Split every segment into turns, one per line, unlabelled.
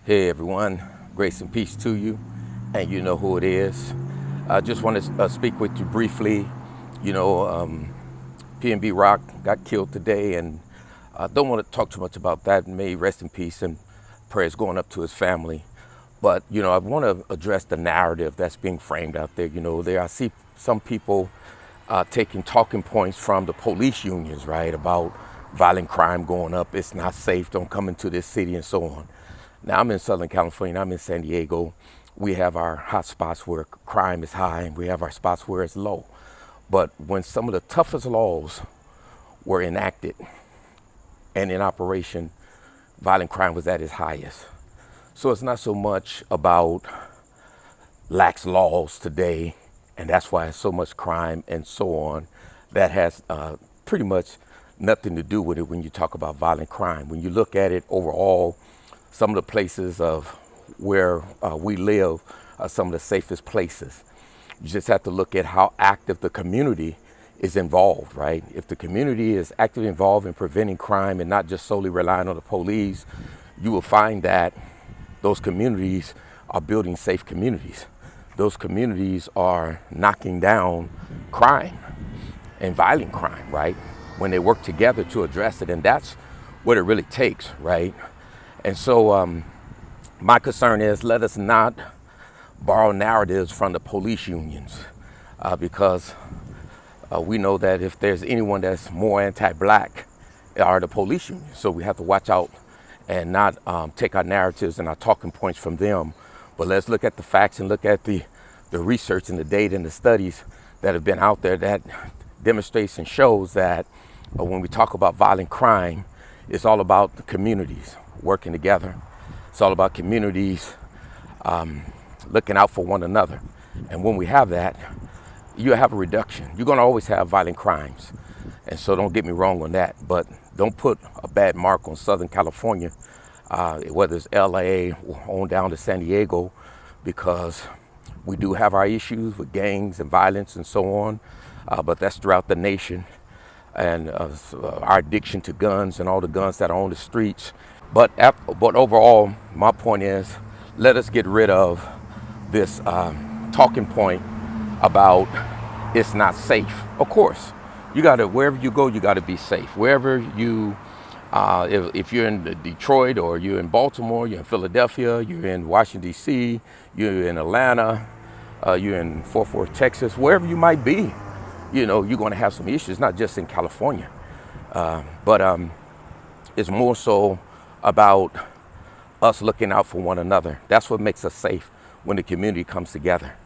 Hey everyone, grace and peace to you, and you know who it is. I just want to speak with you briefly. You know, PNB Rock got killed today, and I don't want to talk too much about that. May he rest in peace, and prayers going up to his family. But you know, I want to address the narrative that's being framed out there. I see some people taking talking points from the police unions, right, about violent crime going up. It's not safe. Don't come into this city, and so on. Now, I'm in Southern California, I'm in San Diego. We have our hot spots where crime is high, and we have our spots where it's low. But when some of the toughest laws were enacted and in operation, violent crime was at its highest. So it's not so much about lax laws today, and that's why so much crime and so on. That has pretty much nothing to do with it when you talk about violent crime. When you look at it overall, some of the places of where we live are some of the safest places. You just have to look at how active the community is involved, right? If the community is actively involved in preventing crime and not just solely relying on the police, you will find that those communities are building safe communities. Those communities are knocking down crime and violent crime, right? When they work together to address it, and that's what it really takes, right? And so my concern is, let us not borrow narratives from the police unions because we know that if there's anyone that's more anti-black, are the police unions. So we have to watch out and not take our narratives and our talking points from them. But let's look at the facts and look at the research and the data and the studies that have been out there that demonstrates and shows that when we talk about violent crime, it's all about the communities working together. It's all about communities looking out for one another. And when we have that, you have a reduction. You're going to always have violent crimes. And so don't get me wrong on that. But don't put a bad mark on Southern California, whether it's LA or on down to San Diego, because we do have our issues with gangs and violence and so on. But that's throughout the nation. And our addiction to guns and all the guns that are on the streets. But overall, my point is, let us get rid of this talking point about it's not safe. Of course, wherever you go, you got to be safe. Wherever you, if you're in Detroit or you're in Baltimore, you're in Philadelphia, you're in Washington, D.C., you're in Atlanta, you're in Fort Worth, Texas, wherever you might be, you're going to have some issues, not just in California. But it's more so about us looking out for one another. That's what makes us safe, when the community comes together.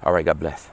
All right, God bless.